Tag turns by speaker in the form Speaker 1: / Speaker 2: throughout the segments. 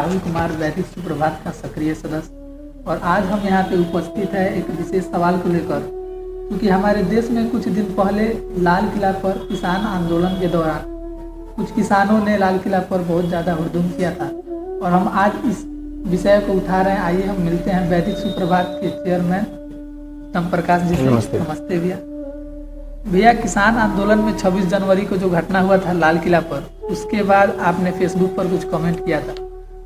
Speaker 1: राहुल कुमार, वैदिक सुप्रभात का सक्रिय सदस्य। और आज हम यहाँ पे उपस्थित है एक विशेष सवाल को लेकर, क्योंकि हमारे देश में कुछ दिन पहले लाल किला पर किसान आंदोलन के दौरान कुछ किसानों ने लाल किला पर बहुत ज़्यादा हुड़दंग किया था, और हम आज इस विषय को उठा रहे हैं। आइए हम मिलते हैं वैदिक सुप्रभात के चेयरमैन उत्तम प्रकाश जी से। नमस्ते भैया। भैया, किसान आंदोलन में 26 जनवरी को जो घटना हुआ था लाल किला पर, उसके बाद आपने फेसबुक पर कुछ कमेंट किया था,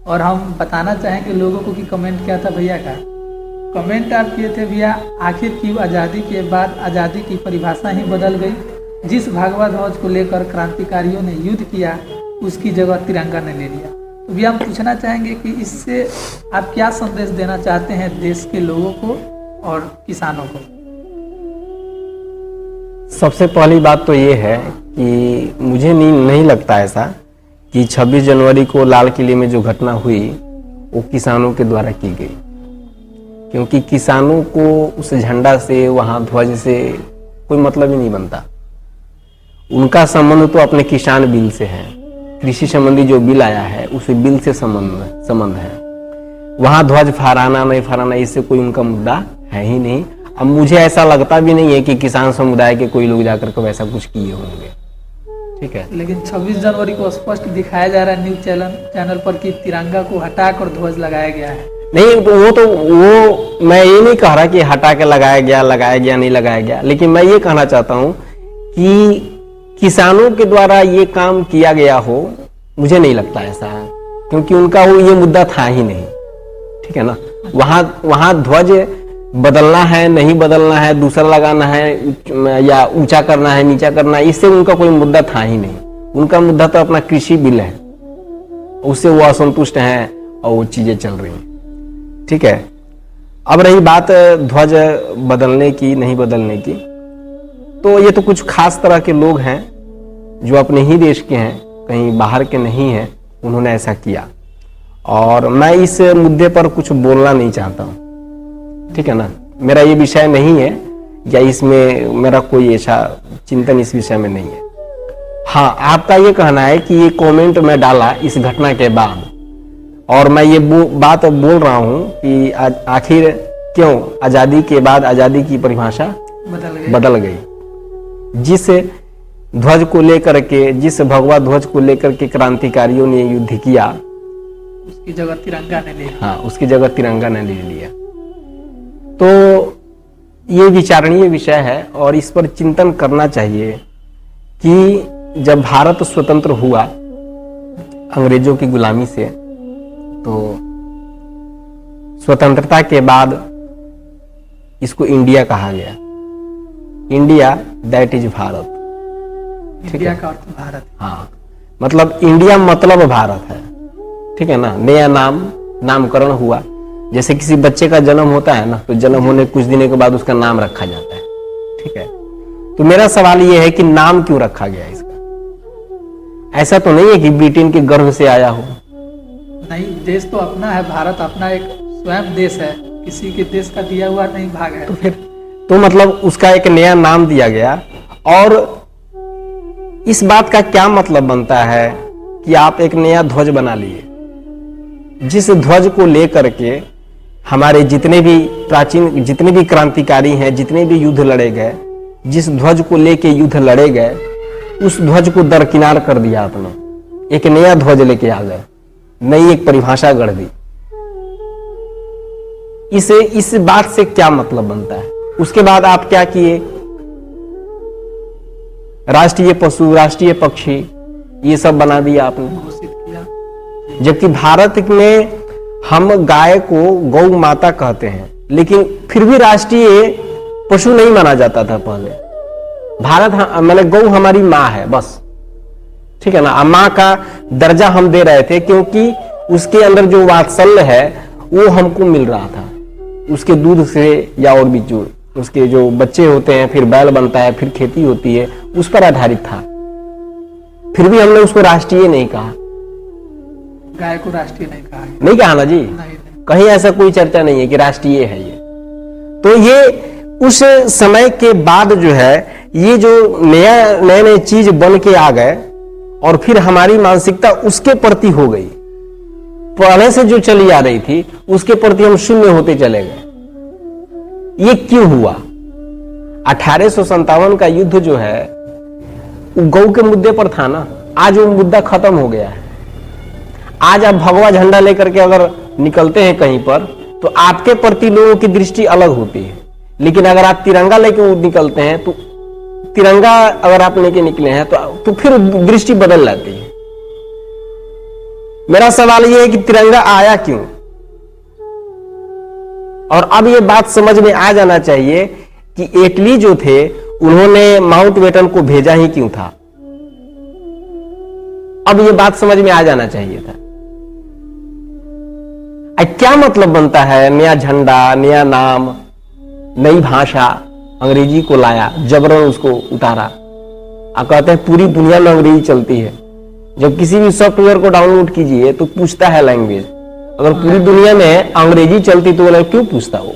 Speaker 1: और हम बताना चाहेंगे लोगों को कि कमेंट क्या था भैया का। कमेंट आप किए थे भैया, आखिर क्यों आज़ादी के बाद आज़ादी की परिभाषा ही बदल गई। जिस भगवा ध्वज को लेकर क्रांतिकारियों ने युद्ध किया, उसकी जगह तिरंगा ने ले लिया। तो भैया हम पूछना चाहेंगे कि इससे आप क्या संदेश देना चाहते हैं देश के लोगों को और किसानों को।
Speaker 2: सबसे पहली बात तो ये है कि मुझे नहीं लगता ऐसा कि 26 जनवरी को लाल किले में जो घटना हुई वो किसानों के द्वारा की गई, क्योंकि किसानों को उस झंडा से, वहाँ ध्वज से कोई मतलब ही नहीं बनता। उनका संबंध तो अपने किसान बिल से है, कृषि संबंधी जो बिल आया है उस बिल से संबंध है। वहाँ ध्वज फहराना नहीं फहराना, इससे कोई उनका मुद्दा है ही नहीं। अब मुझे ऐसा लगता भी नहीं है कि किसान समुदाय के कोई लोग जाकर के वैसा कुछ किए होंगे, ठीक है।
Speaker 1: लेकिन 26 जनवरी को स्पष्ट दिखाया जा रहा है न्यूज चैनल पर कि तिरंगा को हटाकर ध्वज लगाया गया है।
Speaker 2: नहीं, तो वो मैं ये नहीं कह रहा कि हटा के लगाया गया नहीं लगाया गया, लेकिन मैं ये कहना चाहता हूँ कि किसानों के द्वारा ये काम किया गया हो, मुझे नहीं लगता ऐसा है, क्योंकि उनका वो ये मुद्दा था ही नहीं, ठीक है ना। वहाँ ध्वज बदलना है नहीं बदलना है, दूसरा लगाना है या ऊंचा करना है नीचा करना है, इससे उनका कोई मुद्दा था ही नहीं। उनका मुद्दा तो अपना कृषि बिल है, उससे वो असंतुष्ट हैं और वो चीजें चल रही हैं, ठीक है। अब रही बात ध्वज बदलने की नहीं बदलने की, तो ये तो कुछ खास तरह के लोग हैं जो अपने ही देश के हैं, कहीं बाहर के नहीं हैं, उन्होंने ऐसा किया। और मैं इस मुद्दे पर कुछ बोलना नहीं चाहता हूँ, ठीक है ना। मेरा ये विषय नहीं है या इसमें मेरा कोई ऐसा चिंतन इस विषय में नहीं है। हाँ, आपका ये कहना है कि ये कमेंट मैं डाला इस घटना के बाद, और मैं ये बात बोल रहा हूँ कि आखिर क्यों आज़ादी के बाद आज़ादी की परिभाषा बदल गई। जिस ध्वज को लेकर के, जिस भगवा ध्वज को लेकर के क्रांतिकारियों ने युद्ध किया,
Speaker 1: उसकी जगह तिरंगा ने ले लिया।
Speaker 2: हाँ, उसकी जगह तिरंगा ने ले लिया। तो ये विचारणीय विषय है और इस पर चिंतन करना चाहिए कि जब भारत स्वतंत्र हुआ अंग्रेजों की गुलामी से, तो स्वतंत्रता के बाद इसको इंडिया कहा गया। India that is Bharat,
Speaker 1: India का अर्थ भारत।
Speaker 2: हाँ, मतलब इंडिया मतलब भारत है, ठीक है ना। नया नामकरण हुआ, जैसे किसी बच्चे का जन्म होता है ना, तो जन्म होने कुछ दिनों के बाद उसका नाम रखा जाता है, ठीक है। तो मेरा सवाल यह है कि नाम क्यों रखा गया इसका। ऐसा तो नहीं है कि ब्रिटेन के गर्भ से आया हो।
Speaker 1: नहीं, देश तो अपना है, भारत अपना एक स्वयं देश है, किसी के देश का दिया हुआ नहीं भाग है।
Speaker 2: तो फिर तो मतलब उसका एक नया नाम दिया गया। और इस बात का क्या मतलब बनता है कि आप एक नया ध्वज बना लिए, जिस ध्वज को लेकर के हमारे जितने भी प्राचीन, जितने भी क्रांतिकारी हैं, जितने भी युद्ध लड़े गए, जिस ध्वज को लेके युद्ध लड़े गए, उस ध्वज को दरकिनार कर दिया आपने, एक नया ध्वज लेके आ गए, नई एक परिभाषा गढ़ दी। इस बात से क्या मतलब बनता है। उसके बाद आप क्या किए, राष्ट्रीय पशु, राष्ट्रीय पक्षी, ये सब बना दिया आपने,
Speaker 1: घोषित किया।
Speaker 2: जबकि भारत में हम गाय को गौ माता कहते हैं, लेकिन फिर भी राष्ट्रीय पशु नहीं माना जाता था पहले। भारत, मैंने गौ हमारी माँ है बस, ठीक है ना। माँ का दर्जा हम दे रहे थे क्योंकि उसके अंदर जो वात्सल्य है वो हमको मिल रहा था, उसके दूध से या और भी जो उसके जो बच्चे होते हैं, फिर बैल बनता है, फिर खेती होती है, उस पर आधारित था। फिर भी हमने उसको राष्ट्रीय नहीं कहा,
Speaker 1: गाय को राष्ट्रीय नहीं कहा,
Speaker 2: नहीं कहा ना जी।
Speaker 1: नहीं।
Speaker 2: कहीं ऐसा कोई चर्चा नहीं है कि राष्ट्रीय है ये। तो ये उस समय के बाद जो है, ये जो नए चीज बन के आ गए और फिर हमारी मानसिकता उसके प्रति हो गई। पहले से जो चली आ रही थी उसके प्रति हम शून्य होते चले गए। ये क्यों हुआ? 1857 का युद्ध जो है वो गौ के मुद्दे पर था ना। आज वो मुद्दा खत्म हो गया है। आज आप भगवा झंडा लेकर के अगर निकलते हैं कहीं पर तो आपके प्रति लोगों की दृष्टि अलग होती है, लेकिन अगर आप तिरंगा लेके निकलते हैं तो तिरंगा अगर आप लेके निकले हैं तो फिर दृष्टि बदल जाती है। मेरा सवाल यह है कि तिरंगा आया क्यों? और अब यह बात समझ में आ जाना चाहिए कि इटली जो थे उन्होंने माउंटबेटन को भेजा ही क्यों था। अब यह बात समझ में आ जाना चाहिए था। क्या मतलब बनता है? नया झंडा, नया नाम, नई भाषा, अंग्रेजी को लाया, जबरन उसको उतारा। आप कहते हैं पूरी दुनिया में अंग्रेजी चलती है। जब किसी भी सॉफ्टवेयर को डाउनलोड कीजिए तो पूछता है लैंग्वेज। अगर पूरी दुनिया में अंग्रेजी चलती तो वो क्यों पूछता हो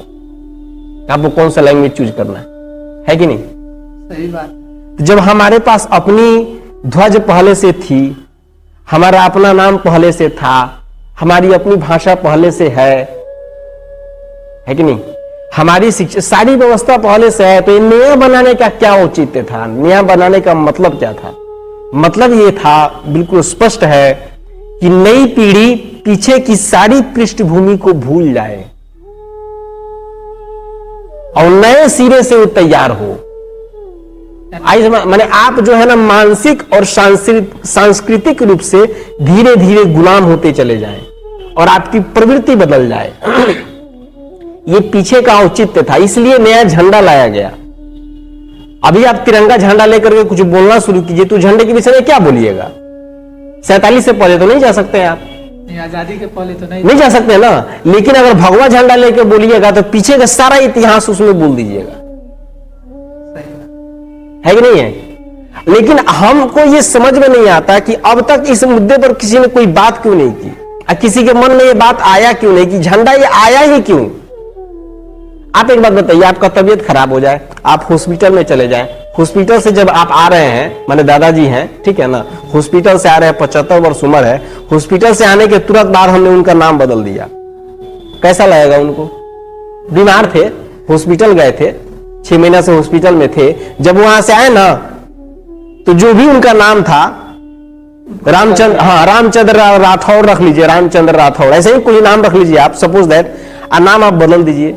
Speaker 2: आपको कौन सा लैंग्वेज चूज करना है कि नहीं?
Speaker 1: सही बात।
Speaker 2: जब हमारे पास अपनी ध्वज पहले से थी, हमारा अपना नाम पहले से था, हमारी अपनी भाषा पहले से है कि नहीं, हमारी शिक्षा सारी व्यवस्था पहले से है, तो ये नया बनाने का क्या औचित्य था? नया बनाने का मतलब क्या था? मतलब ये था, बिल्कुल स्पष्ट है कि नई पीढ़ी पीछे की सारी पृष्ठभूमि को भूल जाए और नए सिरे से वो तैयार हो। माने आप जो है ना मानसिक और सांस्कृतिक रूप से धीरे धीरे गुलाम होते चले जाएं और आपकी प्रवृत्ति बदल जाए। ये पीछे का औचित्य था, इसलिए नया झंडा लाया गया। अभी आप तिरंगा झंडा लेकर के कुछ बोलना शुरू कीजिए तो झंडे के विषय में क्या बोलिएगा? 47 से पहले तो नहीं जा सकते आप,
Speaker 1: आजादी के पहले तो नहीं
Speaker 2: जा सकते ना। लेकिन अगर भगवा झंडा लेकर बोलिएगा तो पीछे का सारा इतिहास उसमें बोल दीजिएगा, है कि नहीं है? लेकिन हमको ये समझ में नहीं आता कि अब तक इस मुद्दे पर किसी ने कोई बात क्यों नहीं की, किसी के मन में ये बात आया क्यों नहीं कि झंडा ये आया ही क्यों? आप एक बात बताइए, आपका तबीयत खराब हो जाए, आप हॉस्पिटल में चले जाएं, हॉस्पिटल से जब आप आ रहे हैं, माने दादाजी हैं, ठीक है ना, हॉस्पिटल से आ रहे हैं, 75 वर्ष उम्र है, हॉस्पिटल से आने के तुरंत बाद हमने उनका नाम बदल दिया, कैसा लगेगा उनको? बीमार थे, हॉस्पिटल गए थे, 6 महीना से हॉस्पिटल में थे, जब वहां से आए ना तो जो भी उनका नाम था रामचंद्र, हाँ रामचंद्र राठौड़ रख लीजिए, रामचंद्र राठौड़, ऐसे ही कोई नाम रख लीजिए आप, सपोज दैट, नाम आप बदल दीजिए।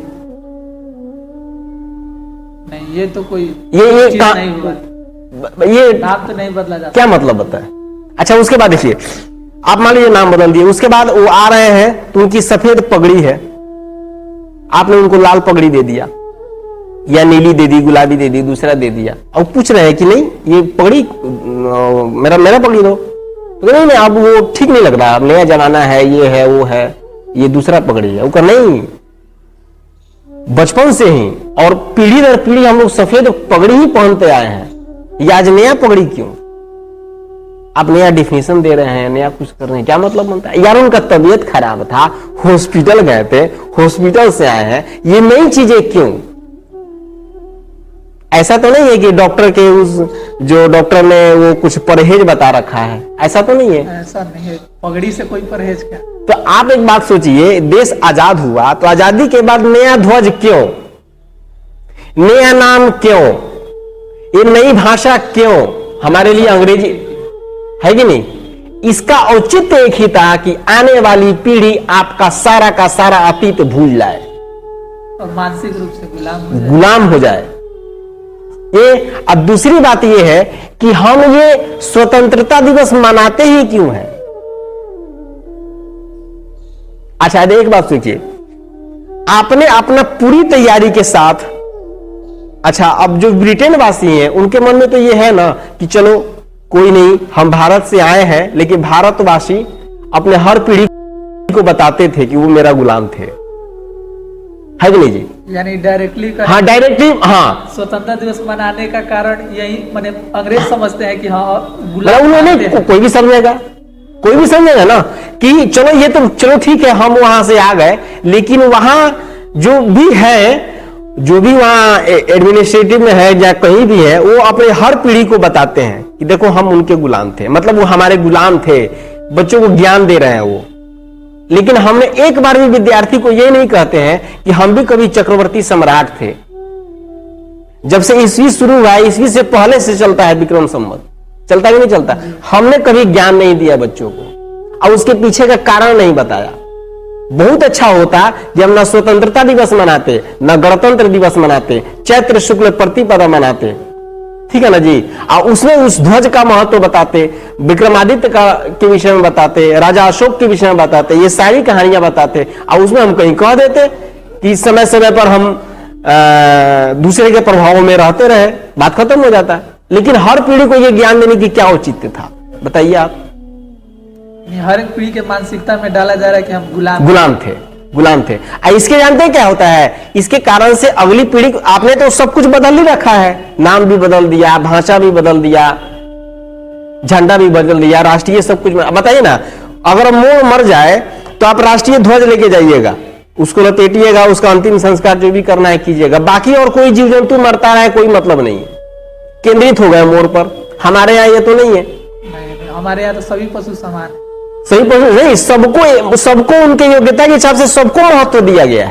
Speaker 1: नहीं, ये तो कोई
Speaker 2: ये
Speaker 1: नहीं हुआ,
Speaker 2: ये
Speaker 1: नाम तो नहीं बदला जाता।
Speaker 2: क्या मतलब होता है? अच्छा, उसके बाद देखिए, आप मान लीजिए नाम बदल दिए, उसके बाद वो आ रहे हैं तो उनकी सफेद पगड़ी है, आपने उनको लाल पगड़ी दे दिया या नीली दे दी, गुलाबी दे दी, दूसरा दे दिया, और पूछ रहे हैं कि नहीं ये पगड़ी मेरा पगड़ी दो, तो नहीं अब वो ठीक नहीं लग रहा, नया जमाना है, ये है वो है, ये दूसरा पगड़ी है। वो नहीं, बचपन से ही और पीढ़ी दर पीढ़ी हम लोग सफेद पगड़ी ही पहनते आए हैं, ये आज नया पगड़ी क्यों? आप नया डिफिनेशन दे रहे हैं, नया कुछ कर रहे हैं, क्या मतलब बनता है? यार उनका तबीयत खराब था, हॉस्पिटल गए थे, हॉस्पिटल से आए हैं, ये नई चीजें क्यों? ऐसा तो नहीं है कि डॉक्टर के जो डॉक्टर ने वो कुछ परहेज बता रखा है, ऐसा तो नहीं है।
Speaker 1: ऐसा नहीं है, पगड़ी से कोई परहेज क्या?
Speaker 2: तो आप एक बात सोचिए, देश आजाद हुआ तो आजादी के बाद नया ध्वज क्यों, नया नाम क्यों, ये नई भाषा क्यों? हमारे लिए अंग्रेजी है कि नहीं? इसका औचित्य एक ही था कि आने वाली पीढ़ी आपका सारा का सारा अतीत भूल जाए
Speaker 1: और मानसिक रूप से
Speaker 2: गुलाम हो जाए। ये अब दूसरी बात यह है कि हम ये स्वतंत्रता दिवस मनाते ही क्यों हैं? अच्छा, एक बात सोचिए, आपने अपना पूरी तैयारी के साथ, अच्छा अब जो ब्रिटेन वासी हैं उनके मन में तो ये है ना कि चलो कोई नहीं, हम भारत से आए हैं, लेकिन भारतवासी अपने हर पीढ़ी को बताते थे कि वो मेरा गुलाम थे, है कि नहीं जी?
Speaker 1: यानी डायरेक्टली,
Speaker 2: हाँ डायरेक्टली, हाँ
Speaker 1: स्वतंत्रता दिवस मनाने का कारण यही, माने अंग्रेज समझते हैं कि हाँ
Speaker 2: उन्होंने कोई भी समझेगा ना कि चलो ये तो चलो ठीक है, हम वहां से आ गए, लेकिन वहां जो भी है, जो भी वहां एडमिनिस्ट्रेटिव में है या कहीं भी है, वो अपने हर पीढ़ी को बताते हैं कि देखो हम उनके गुलाम थे, मतलब वो हमारे गुलाम थे, बच्चों को ज्ञान दे रहे हैं वो। लेकिन हमने एक बार भी विद्यार्थी को यह नहीं कहते हैं कि हम भी कभी चक्रवर्ती सम्राट थे। जब से ईस्वी शुरू हुआ है, ईस्वी से पहले से चलता है विक्रम संवत, चलता है कि नहीं चलता? हमने कभी ज्ञान नहीं दिया बच्चों को और उसके पीछे का कारण नहीं बताया। बहुत अच्छा होता कि हम न स्वतंत्रता दिवस मनाते, न गणतंत्र दिवस मनाते, चैत्र शुक्ल प्रतिपदा मनाते, ठीक है ना जी। और उसमें उस ध्वज का महत्व बताते, विक्रमादित्य का के विषय में बताते, राजा अशोक के विषय में बताते, ये सारी कहानियां बताते। और उसमें हम कहीं कह देते कि समय समय पर हम दूसरे के प्रभाव में रहते रहे, बात खत्म हो जाता है। लेकिन हर पीढ़ी को यह ज्ञान देने की क्या औचित्य था, बताइए आप?
Speaker 1: हर एक पीढ़ी के मानसिकता में डाला जा रहा है कि हम
Speaker 2: गुलाम थे। इसके जानते हैं क्या होता है? इसके कारण से अगली पीढ़ी, आपने तो सब कुछ बदल ही रखा है, नाम भी बदल दिया, भाषा भी बदल दिया, झंडा भी बदल दिया, राष्ट्रीय सब कुछ। बताइए ना, अगर मोर मर जाए तो आप राष्ट्रीय ध्वज लेके जाइएगा, उसको लपेटिएगा, उसका अंतिम संस्कार जो भी करना है कीजिएगा। बाकी और कोई जीव जंतु मरता रहे, कोई मतलब नहीं है, केंद्रित हो गए मोर पर। हमारे यहाँ ये तो नहीं है।
Speaker 1: हमारे यहाँ तो सभी पशु समान है।
Speaker 2: सही पशु नहीं, सबको उनके योग्यता के हिसाब से सबको महत्व दिया गया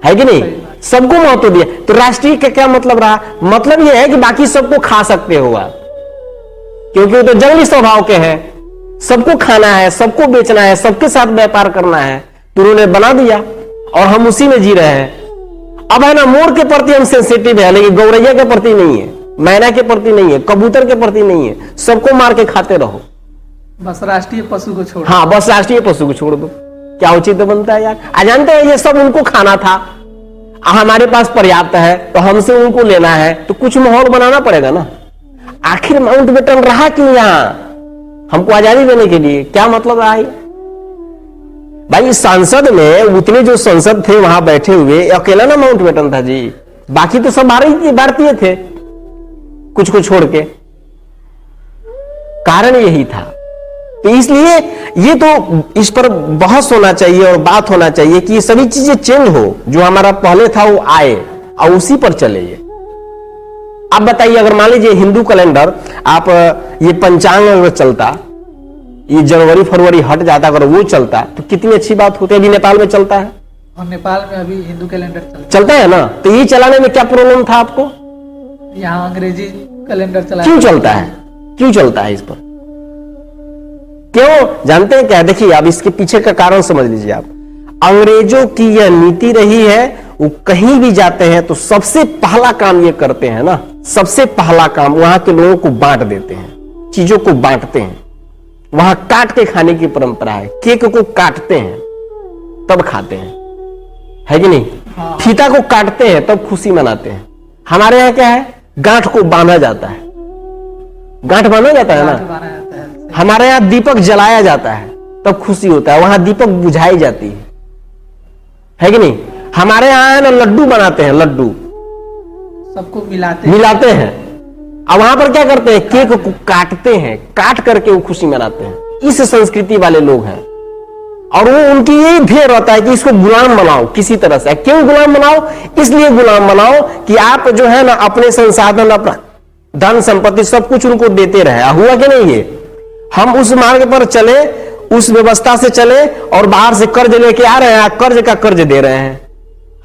Speaker 2: है कि नहीं? सबको महत्व दिया। तो राष्ट्रीय का क्या मतलब रहा? मतलब यह है कि बाकी सबको खा सकते हो आप, क्योंकि वो तो जंगली स्वभाव के हैं, सबको खाना है, सबको बेचना है, सबके साथ व्यापार करना है, तो उन्होंने बना दिया और हम उसी में जी रहे हैं। अब है ना, मोर के प्रति हम सेंसिटिव है, लेकिन गौरैया के प्रति नहीं है, मैना के प्रति नहीं है, कबूतर के प्रति नहीं है। सबको मार के खाते रहो,
Speaker 1: बस राष्ट्रीय पशु को छोड़।
Speaker 2: हाँ, बस राष्ट्रीय पशु को छोड़ दो। क्या उचित बनता है यार? जानते हैं ये सब उनको खाना था, हमारे पास पर्याप्त है तो हमसे उनको लेना है, तो कुछ माहौल बनाना पड़ेगा ना। आखिर माउंटबेटन रहा क्यों यहां? हमको आजादी देने के लिए। क्या मतलब रहा है भाई? संसद में उतने जो संसद थे वहां बैठे हुए, अकेला ना माउंटबेटन था जी, बाकी तो सब भारतीय थे, कुछ को छोड़ के। कारण यही था। तो इसलिए ये तो इस पर बहस होना चाहिए और बात होना चाहिए कि ये सभी चीजें चेंज हो, जो हमारा पहले था वो आए और उसी पर चले। आप बताइए, अगर मान लीजिए हिंदू कैलेंडर, आप ये पंचांग अगर चलता, ये जनवरी फरवरी हट जाता, अगर वो चलता तो कितनी अच्छी बात होती है। अभी नेपाल में चलता है,
Speaker 1: और नेपाल में अभी हिंदू कैलेंडर
Speaker 2: चलता है ना, तो ये चलाने में क्या प्रॉब्लम था आपको?
Speaker 1: यहाँ अंग्रेजी कैलेंडर चला।
Speaker 2: क्यों चलता है? क्यों चलता है इस पर? क्यों जानते हैं क्या? देखिए, अब इसके पीछे का कारण समझ लीजिए आप। अंग्रेजों की यह नीति रही है, वो कहीं भी जाते हैं तो सबसे पहला काम ये करते हैं ना, सबसे पहला काम वहां के लोगों को बांट देते हैं, चीजों को बांटते हैं। वहां काट के खाने की परंपरा है, केक को काटते हैं तब खाते हैं, है कि नहीं?
Speaker 1: हाँ।
Speaker 2: फीता को काटते हैं तब खुशी मनाते हैं। हमारे यहाँ क्या है? गांठ को बांधा जाता है, गांठ बांधा जाता है ना। हमारे यहाँ दीपक जलाया जाता है तब खुशी होता है, वहां दीपक बुझाई जाती है कि नहीं? हमारे यहाँ है ना, लड्डू बनाते हैं, लड्डू
Speaker 1: सबको मिलाते हैं।
Speaker 2: अब वहां पर क्या करते हैं? केक को काटते हैं, काट करके वो खुशी मनाते हैं। इस संस्कृति वाले लोग हैं और वो उनकी यही ध्येय रहता है कि इसको गुलाम बनाओ किसी तरह से। क्यों गुलाम बनाओ? इसलिए गुलाम बनाओ कि आप जो है ना अपने संसाधन, अपना धन संपत्ति सब कुछ उनको देते रहे। हुआ कि नहीं? ये हम उस मार्ग पर चले, उस व्यवस्था से चले और बाहर से कर्ज लेके आ रहे हैं, कर्ज का कर्ज दे रहे हैं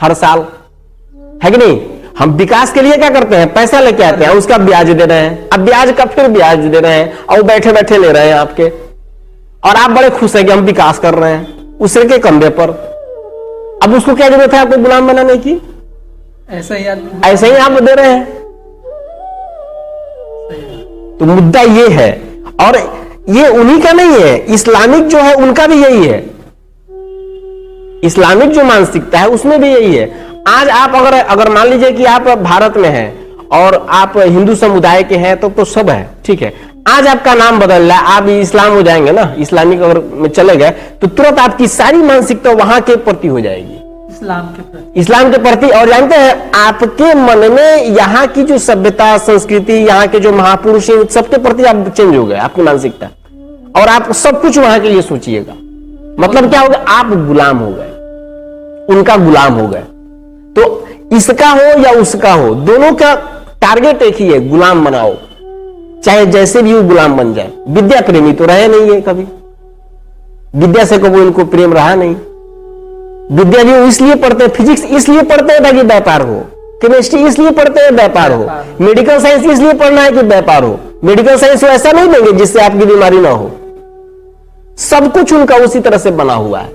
Speaker 2: हर साल, है कि नहीं? हम विकास के लिए क्या करते हैं? पैसा लेके आते हैं, उसका ब्याज दे रहे हैं, अब ब्याज का फिर ब्याज दे रहे हैं और बैठे बैठे ले रहे हैं आपके, और आप बड़े खुश हैं कि हम विकास कर रहे हैं उसके के कंधे पर। अब उसको क्या जरूरत है आपको गुलाम बनाने की? ऐसे ही आप दे रहे हैं। तो मुद्दा ये है, और ये उन्हीं का नहीं है, इस्लामिक जो है उनका भी यही है। इस्लामिक जो मानसिकता है उसमें भी यही है। आज आप अगर मान लीजिए कि आप भारत में हैं और आप हिंदू समुदाय के हैं तो सब है, ठीक है। आज आपका नाम बदल रहा है, आप इस्लाम हो जाएंगे ना, इस्लामिक अगर में चले गए तो तुरंत आपकी सारी मानसिकता वहां के प्रति हो जाएगी, इस्लाम के प्रति। और जानते हैं, आपके मन में यहाँ की जो सभ्यता संस्कृति, यहाँ के जो महापुरुष हैं, सबके प्रति आप चेंज हो गए, आपकी मानसिकता, और आप सब कुछ वहां के लिए सोचिएगा। मतलब क्या हो गया? आप गुलाम हो गए, उनका गुलाम हो गए। तो इसका हो या उसका हो, दोनों का टारगेट एक ही है, गुलाम बनाओ, चाहे जैसे भी वो गुलाम बन जाए। विद्या प्रेमी तो रहे नहीं है कभी, विद्या से कभी उनको प्रेम रहा नहीं। विद्या भी वो इसलिए पढ़ते हैं, फिजिक्स इसलिए पढ़ते हैं ताकि व्यापार हो, केमिस्ट्री इसलिए पढ़ते हैं व्यापार हो, मेडिकल साइंस इसलिए पढ़ना है कि व्यापार हो। मेडिकल साइंस वो ऐसा नहीं देंगे जिससे आपकी बीमारी ना हो। सब कुछ उनका उसी तरह से बना हुआ है,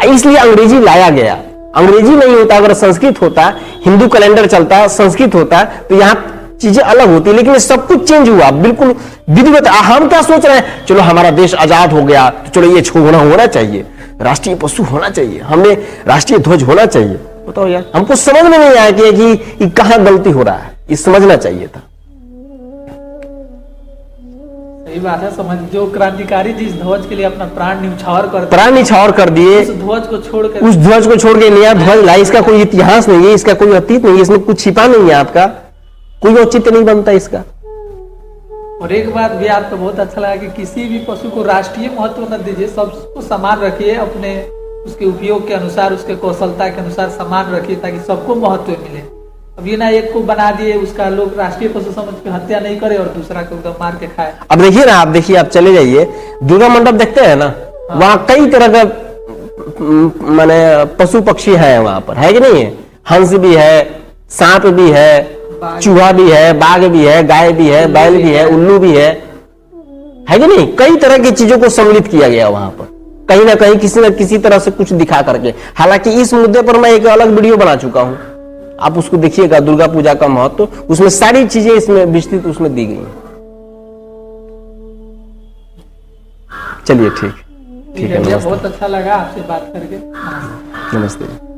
Speaker 2: इसलिए अंग्रेजी लाया गया। अंग्रेजी नहीं होता, अगर संस्कृत होता, हिंदू कैलेंडर चलता, संस्कृत होता, तो यहां चीजें अलग होती। लेकिन सब कुछ चेंज हुआ, बिल्कुल विधिवत। हम क्या सोच रहे हैं, चलो हमारा देश आजाद हो गया तो चलो ये होना चाहिए, राष्ट्रीय पशु होना चाहिए, हमें राष्ट्रीय ध्वज होना चाहिए। बताओ यार, हमको समझ में नहीं आया कि कहां गलती हो रहा है, ये समझना चाहिए था।
Speaker 1: सही बात है। समझ, जो क्रांतिकारी जिस ध्वज के लिए अपना प्राण
Speaker 2: निछावर कर दिए,
Speaker 1: उस ध्वज को छोड़ के
Speaker 2: नया ध्वज लाई। इसका कोई इतिहास नहीं है, इसका कोई अतीत नहीं है, इसमें कुछ छिपा नहीं है, आपका कोई औचित्य नहीं बनता इसका।
Speaker 1: और एक बात भी आपको बहुत अच्छा लगा कि किसी भी पशु को राष्ट्रीय महत्व न दीजिए, सबको समान रखिए, अपने उसके उपयोग के अनुसार, उसके कौशलता के अनुसार समान रखिए, ताकि सबको महत्व मिले। अब ये ना एक को बना दिए, उसका लोग राष्ट्रीय पशु समझ के हत्या नहीं करे और दूसरा को एकदम मार के खाए।
Speaker 2: अब देखिए ना, आप चले जाइए दुर्गा मंडप देखते हैं ना, वहां कई तरह का माने पशु पक्षी है, वहां पर है कि नहीं है? हंस भी है, सांप भी है, चूहा भी है, बाघ भी है, गाय भी है, बैल भी है, उल्लू भी है कि नहीं? कई तरह की चीजों को सम्मिलित किया गया वहां पर, कहीं ना कहीं किसी न किसी तरह से कुछ दिखा करके। हालांकि इस मुद्दे पर मैं एक अलग वीडियो बना चुका हूं, आप उसको देखिएगा, दुर्गा पूजा का महत्व, उसमें सारी चीजें इसमें विस्तृत उसमें दी गई हैं। चलिए ठीक है,
Speaker 1: बहुत अच्छा लगा आपसे बात करके।
Speaker 2: नमस्ते।